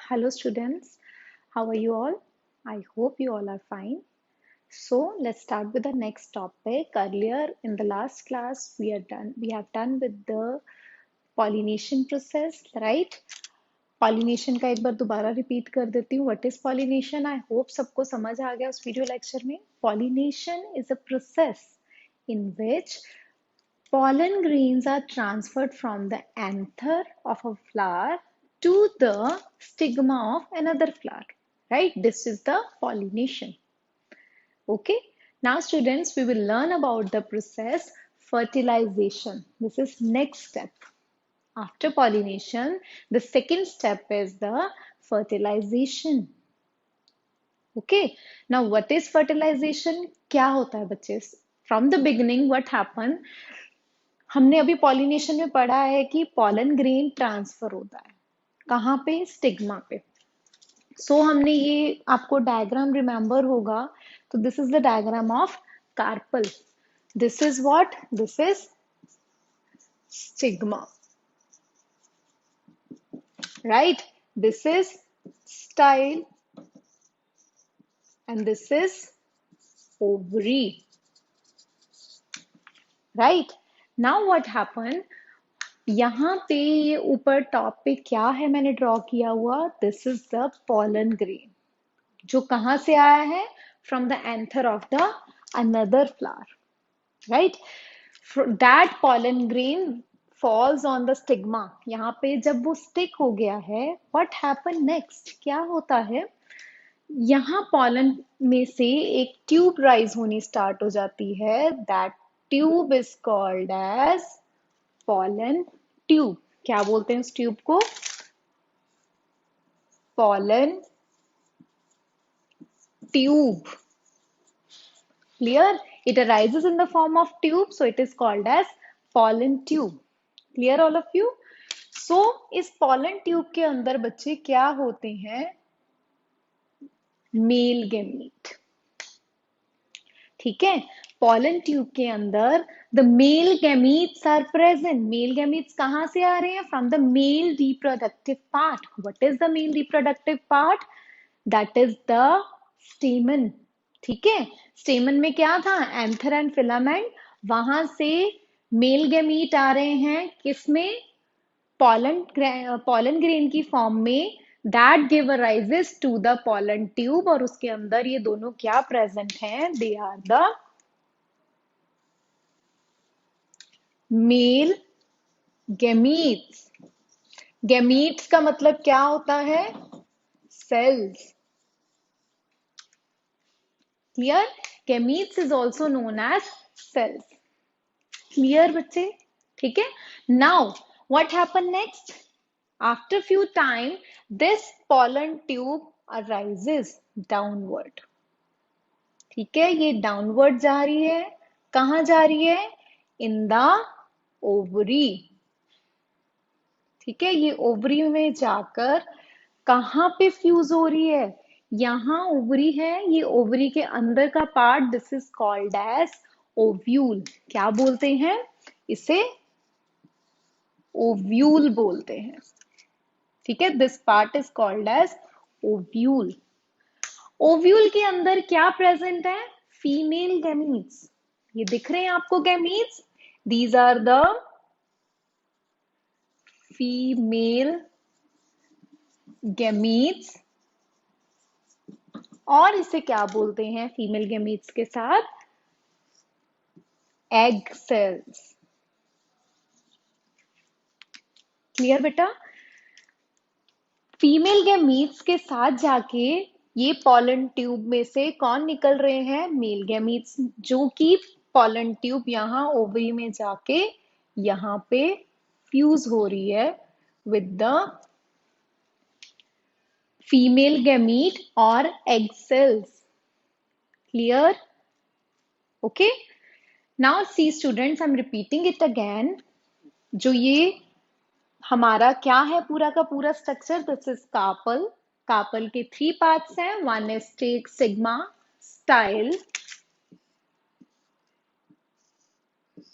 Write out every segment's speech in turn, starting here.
Hello students, how are you all? I hope you all are fine. So let's start with the next topic. Earlier in the last class we have done with the pollination process, right? Pollination का एक बार दोबारा repeat कर देती हूँ. What is pollination? I hope सबको समझ आ गया उस वीडियो लेक्चर में. Pollination is a process in which pollen grains are transferred from the anther of a flower to the stigma of another flower, right? This is the pollination. Okay, now students, we will learn about the process fertilization. This is next step. After pollination, the second step is the fertilization. Okay, now what is fertilization? क्या होता है बच्चे? From the beginning, what happened? हमने अभी pollination में पढ़ा है कि पॉलन ग्रेन ट्रांसफर होता है कहाँ पे? स्टिग्मा पे. सो हमने ये आपको डायग्राम रिमेंबर होगा. तो this is the diagram of carpel. This is what? This is stigma, right? This is style and this is ovary, right? Now what happen, यहाँ पे ये ऊपर टॉप पे क्या है मैंने ड्रॉ किया हुआ? This is the pollen grain, जो कहाँ से आया है? From the anther of the another flower, right? That pollen grain falls on the stigma. यहाँ पे जब वो स्टिक हो गया है, व्हाट हैपन नेक्स्ट? क्या होता है? यहाँ पॉलन में से एक ट्यूब राइज होनी स्टार्ट हो जाती है. That tube is called as pollen tube. क्या बोलते हैं उस ट्यूब को? Pollen tube. Clear? It arises in the form of tube, so it is called as pollen tube. Clear all of you? So इस pollen tube के अंदर बच्चे क्या होते हैं? Male gamete. ठीक है, pollen tube के अंदर the male gametes are present. Male gametes कहाँ से आ रहे हैं? From the male reproductive part. What is the male reproductive part? That is the stamen. ठीक है, स्टेमन में क्या था? Anther and filament. वहां से मेल गैमीट आ रहे हैं किसमें? पॉलन ग्रेन की फॉर्म में. That give rises to the pollen tube. और उसके अंदर ये दोनों क्या प्रेजेंट हैं? They are the male gametes. Gametes का मतलब क्या होता है? Cells. Clear? Gametes is also known as cells. Clear बच्चे? ठीक है. Now what happened next? After few time, this pollen tube arises downward. ठीक है, ये downward जा रही है. कहाँ जा रही है? In the ovary. ठीक है, ये ओवरी में जाकर कहाँ पे फ्यूज हो रही है? यहाँ ओवरी है, ये ओवरी के अंदर का part. This is called as ovule. क्या बोलते हैं इसे? ओव्यूल बोलते हैं. ठीक है, this part is called as ovule. Ovule के अंदर क्या प्रेजेंट है? Female gametes. ये दिख रहे हैं आपको gametes? These are the female gametes. और इसे क्या बोलते हैं फीमेल गैमीट्स के साथ? Egg cells. क्लियर बेटा? फीमेल गैमीट्स के साथ जाके ये पॉलन ट्यूब में से कौन निकल रहे हैं? मेल गैमीट्स, जो कि पॉलन ट्यूब यहाँ ओवरी में जाके यहाँ पे फ्यूज हो रही है विद द फीमेल गैमीट और egg cells. Clear? Okay. Now see students, I am repeating it again. जो ये हमारा क्या है पूरा का पूरा structure? This is carpel. Carpel के 3 पार्ट्स हैं. One is stake, sigma, style,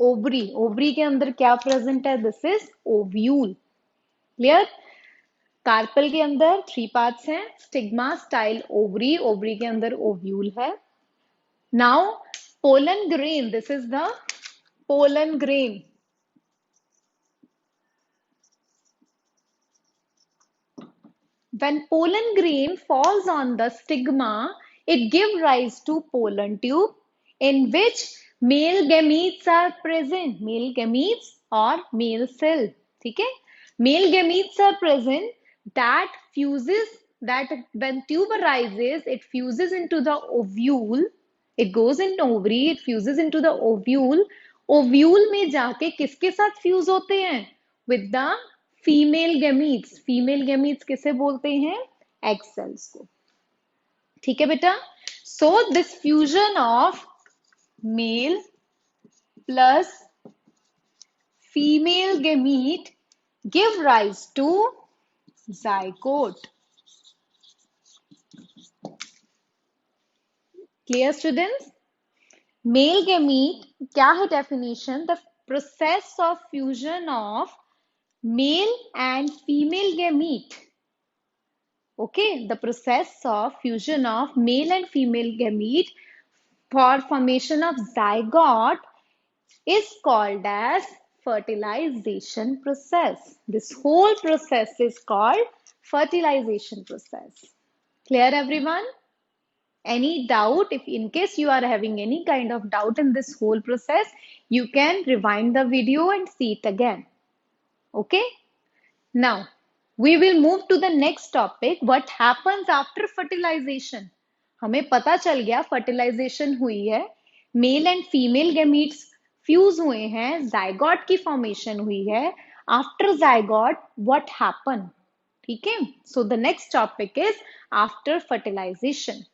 ovary. Ovary के अंदर क्या प्रेजेंट है? This is ovule. Clear? Carpel के अंदर 3 पार्ट्स हैं, स्टिग्मा, स्टाइल, ओवरी, ओवरी के अंदर ओव्यूल है. Now pollen grain, this is the pollen grain. When pollen grain falls on the stigma, it gives rise to pollen tube in which male gametes are present. Male gametes or male cell. ठीक है? Male gametes are present that fuses, that when tube arises, it fuses into the ovule. It goes into ovary, it fuses into the ovule. Ovule में जाके किसके साथ fuse होते हैं? With the female gametes. Female gametes किसे बोलते हैं? Egg cells को. ठीक है बेटा. So this fusion of male plus female gamete give rise to zygote. Clear students? Male gamete क्या है definition? The process of fusion of male and female gamete. Okay, the process of fusion of male and female gamete for formation of zygote is called as fertilization process. This whole process is called fertilization process. Clear everyone? Any doubt? If in case you are having any kind of doubt in this whole process, you can rewind the video and see it again. Okay? Now, we will move to the next topic. What happens after fertilization? हमें पता चल गया fertilization हुई है, male and female gametes fuse हुए हैं, zygote की formation हुई है. After zygote what happen? ठीक है. So the next topic is after fertilization.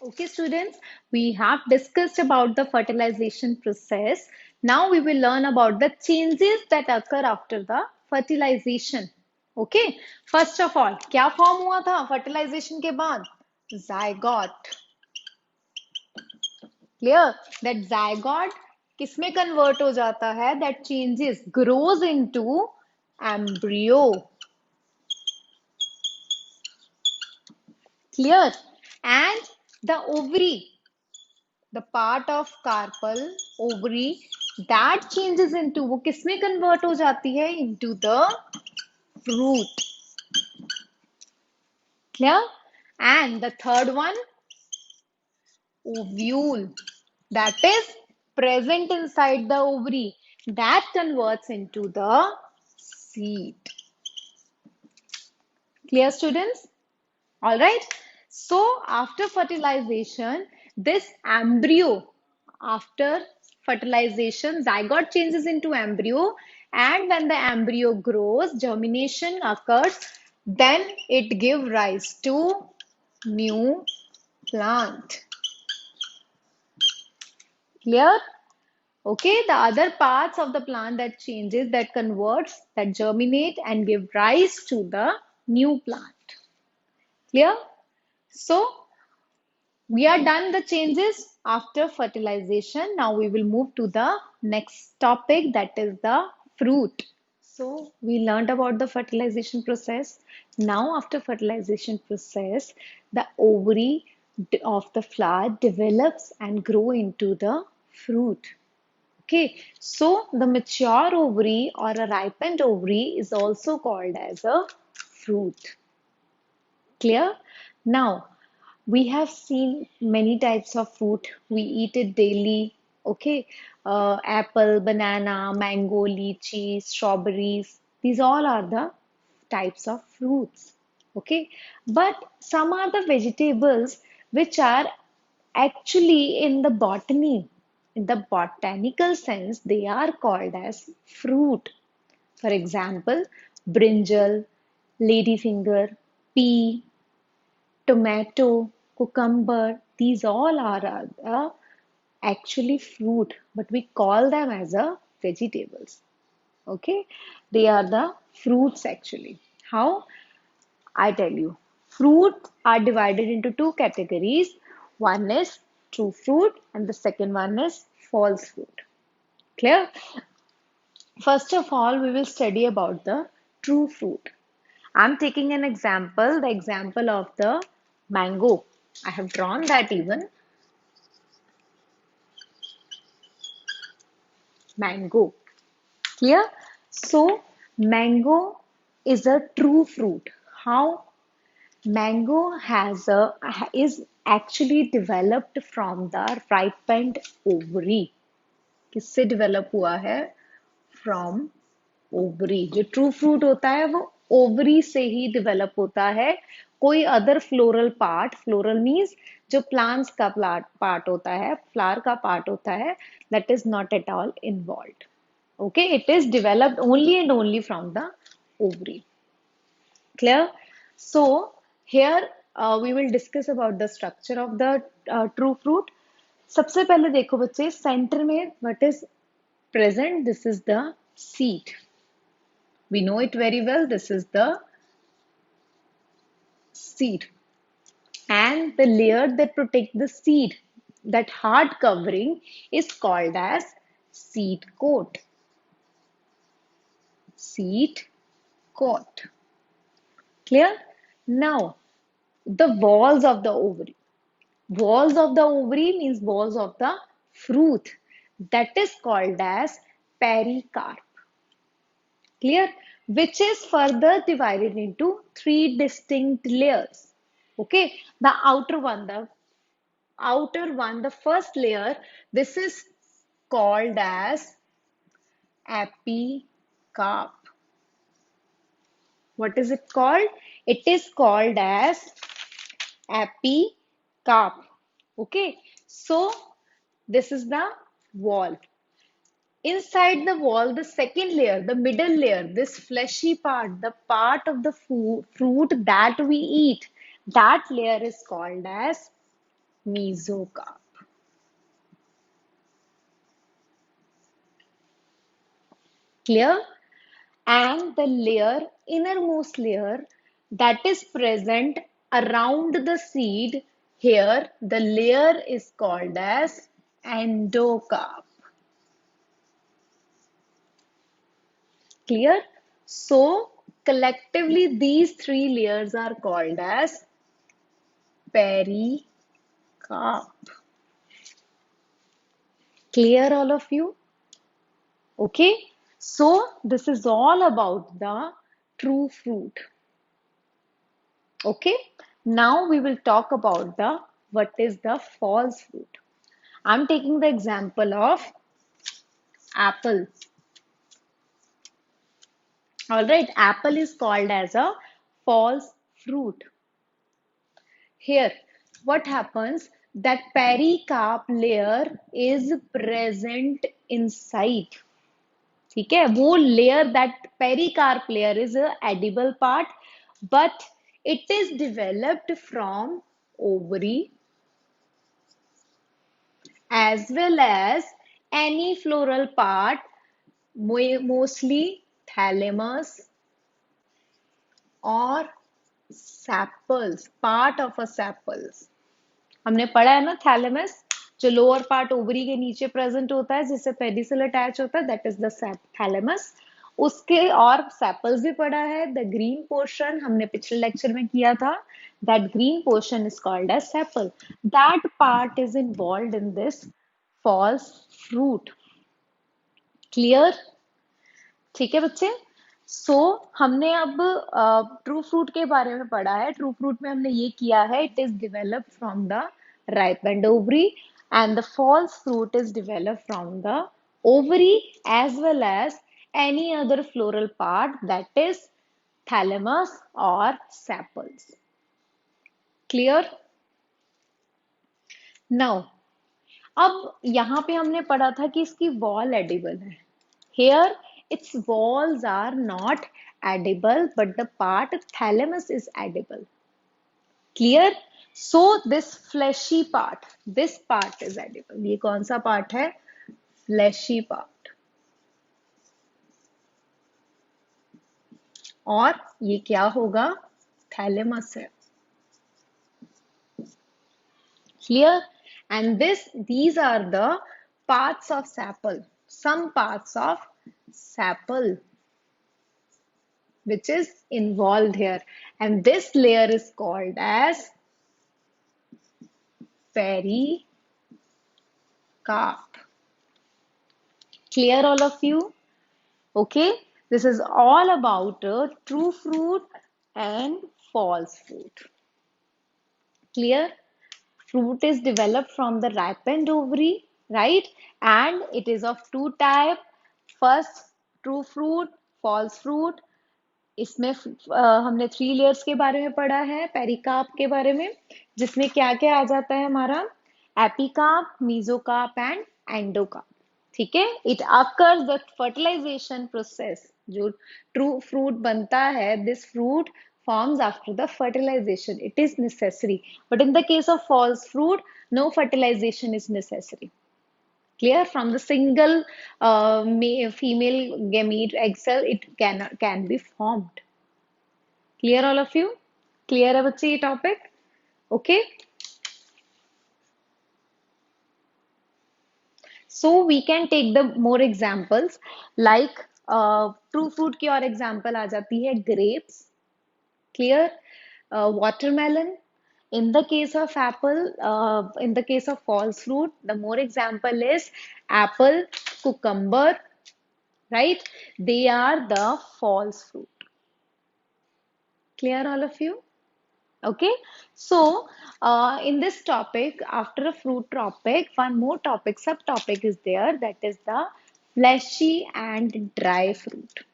Okay, students, we have discussed about the fertilization process. Now we will learn about the changes that occur after the fertilization. Okay, first of all, क्या form हुआ था fertilization के बाद? Zygote. Clear? That zygote किसमें convert हो जाता है? That changes, grows into embryo. Clear? And the ovary, the part of carpel, ovary, that changes into, वो किसमें convert हो जाती है? Into the fruit. Clear? And the third one, ovule, that is present inside the ovary, that converts into the seed. Clear, students? All right. So after fertilization, this embryo, after fertilization, zygote changes into embryo, and when the embryo grows, germination occurs, then it gives rise to new plant. Clear? Okay, the other parts of the plant that changes, that converts, that germinate and give rise to the new plant. Clear? So we are done the changes after fertilization. Now we will move to the next topic, that is the fruit. So we learned about the fertilization process. Now after fertilization process, the ovary of the flower develops and grow into the fruit. Okay, so the mature ovary or a ripened ovary is also called as a fruit. Clear? Now, we have seen many types of fruit. We eat it daily. Okay, apple, banana, mango, lychee, strawberries. These all are the types of fruits. Okay, but some are the vegetables which are actually in the botany. In the botanical sense, they are called as fruit. For example, brinjal, ladyfinger, pea, tomato, cucumber, these all are actually fruit, but we call them as a vegetables. Okay, they are the fruits actually. How? I tell you, fruit are divided into two categories. One is true fruit and the second one is false fruit. Clear? First of all, we will study about the true fruit. I'm taking an example, the example of the mango. I have drawn that even. Mango. Clear? So, mango is a true fruit. How? Mango is actually developed from the ripened ovary. किससे develop हुआ है? From ovary. जो true fruit होता है वो ovary से ही develop होता है. कोई other floral means जो plants का part होता है, flower का part होता है, that is not at all involved. Okay, it is developed only and only from the ovary. Clear? So here we will discuss about the structure of the true fruit. सबसे पहले देखो बच्चे center में what is present? This is the seed. We know it very well. This is the seed, and the layer that protect the seed, that hard covering, is called as seed coat. Seed coat. Clear? Now, the walls of the ovary. Walls of the ovary means walls of the fruit. That is called as pericarp. Clear? Which is further divided into three distinct layers. Okay, the outer one, the first layer, this is called as epicarp. What is it called? It is called as epicarp. Okay, so this is the wall. Inside the wall, the second layer, the middle layer, this fleshy part, the part of the fruit that we eat, that layer is called as mesocarp. Clear? And the layer, innermost layer, that is present around the seed, here the layer is called as endocarp. Clear? So collectively these three layers are called as pericarp. Clear all of you? Okay. So this is all about the true fruit. Okay. Now we will talk about the what is the false fruit. I'm taking the example of apple. All right, apple is called as a false fruit. Here, what happens? That pericarp layer is present inside. ठीक है, वो layer, that pericarp layer is a edible part, but it is developed from ovary as well as any floral part, mostly thalamus or sepals, part of a sepals. हमने पढ़ा है ना thalamus, जो lower part ovary के नीचे present होता है जिससे पेडिसल अटैच होता है, दैट इज द थैलेमस. उसके और सेपल्स भी पढ़ा है. द ग्रीन पोर्शन हमने पिछले लेक्चर में किया था. That green portion is called as sepal. That part is involve in this false fruit. Clear? ठीक है बच्चे. सो हमने अब ट्रू फ्रूट के बारे में पढ़ा है. ट्रू फ्रूट में हमने ये किया है, it is developed from the ripened ovary, and the false fruit is developed from the ovary as well as any other floral part, that is thalamus or sepals. Clear? Now, अब यहाँ पे हमने पढ़ा था कि इसकी वॉल एडिबल है. Here, its walls are not edible, but the part thalamus is edible. Clear? So this fleshy part, this part is edible. ये कौन सा part है? Fleshy part. और ये क्या होगा? Thalamus है. Clear? And these are the parts of sepal. Some parts of sepal. which is involved here, and this layer is called as pericarp. Clear, all of you? Okay, this is all about true fruit and false fruit. Clear? Fruit is developed from the ripened ovary, right? And it is of two type. First, true fruit, false fruit. इसमें हमने 3 layers के बारे में पढ़ा है, pericarp के बारे में, जिसमें क्या क्या आ जाता है हमारा, एपिकार्प, मीजोकार्प एंड एंडोकार्प. ठीक है. It occurs the fertilization process. जो ट्रू फ्रूट बनता है, this fruit forms after the fertilization. It is necessary. But in the case of false fruit, no fertilization is necessary. Clear? From the single female gamete egg cell, it can be formed. Clear, all of you? Clear है बच्चे ये topic? Okay. So we can take the more examples like true fruit की और example आ जाती है grapes. Clear? Watermelon. In the case of apple, in the case of false fruit, the more example is apple, cucumber, right? They are the false fruit. Clear, all of you? Okay. So, in this topic, after a fruit topic, one more topic, subtopic is there, that is the fleshy and dry fruit.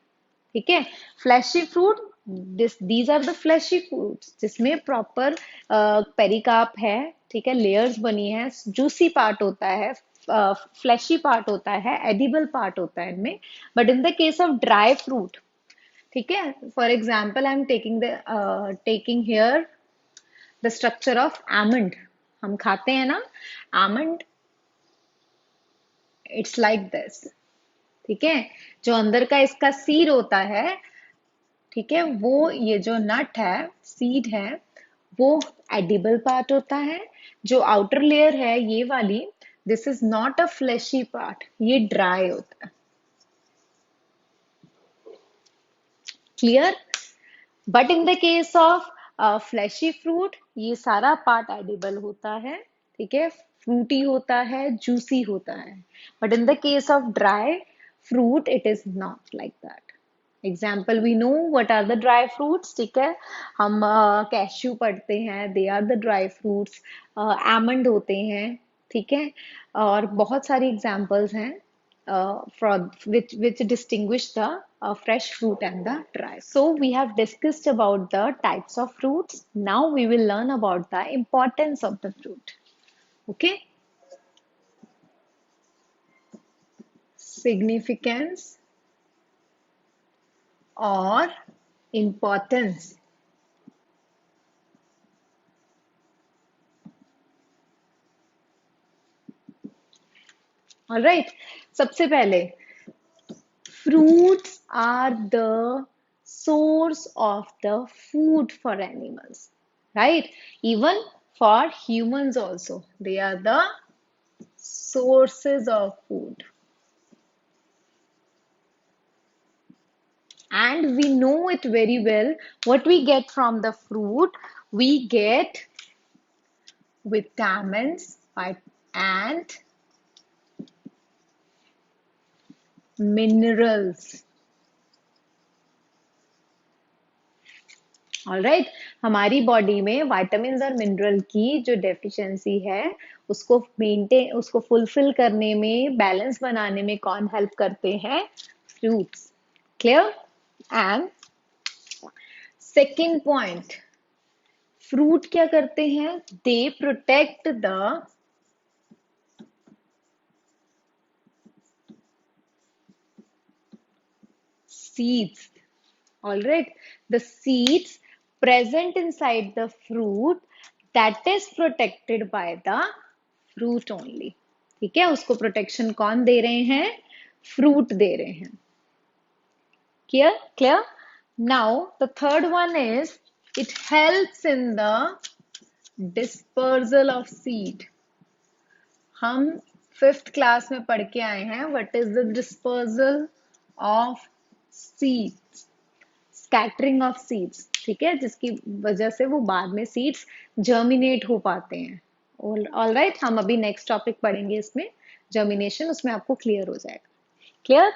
ठीक है. Fleshy fruit, these are the fleshy fruits जिसमें proper pericarp है. ठीक है. Layers बनी है, juicy part होता है, फ्लैशी पार्ट होता है, एडिबल पार्ट होता है इनमें. But in the case of dry fruit, ठीक है, for example I am taking here the structure of almond. हम खाते हैं ना आमंड, इट्स लाइक दिस. ठीक है. जो अंदर का इसका सीड होता है, ठीक है, वो ये जो नट है, सीड है, वो एडिबल पार्ट होता है. जो आउटर लेयर है ये वाली, this is not a fleshy part, ये ड्राई होता है. Clear? But in the case of fleshy fruit, ये सारा पार्ट एडिबल होता है. ठीक है. फ्रूटी होता है, जूसी होता है. But in the case of dry fruit, it is not like that. Example, we know what are the dry fruits. ठीक है. हम कैश्यू पढ़ते हैं, they are the dry fruits. Almond होते हैं. ठीक है. और बहुत सारी examples हैं from which distinguish the fresh fruit and the dry. So we have discussed about the types of fruits. Now we will learn about the importance of the fruit. Okay. Significance or importance. All right. सबसे पहले, fruits are the source of the food for animals, right? Even for humans also, they are the sources of food. And we know it very well. What we get from the fruit, we get vitamins and minerals. Alright. हमारी body में vitamins और mineral की जो deficiency है, उसको fulfil करने में, balance बनाने में कौन हेल्प करते हैं? Fruits. Clear? And second point, fruit क्या करते हैं? They protect the seeds. All right. The seeds present inside the fruit, that is protected by the fruit only. ठीक है. उसको प्रोटेक्शन कौन दे रहे हैं? फ्रूट दे रहे हैं. Clear? Now the third one is, it helps in the dispersal of seed. हम 5th class में पढ़ के आए हैं, what is the dispersal of seeds? Scattering of seeds, ठीक है, जिसकी वजह से वो बाद में सीड्स जर्मिनेट हो पाते हैं। ऑल राइट, हम अभी नेक्स्ट टॉपिक पढ़ेंगे इसमें, जर्मिनेशन, उसमें आपको क्लियर हो जाएगा। क्लियर?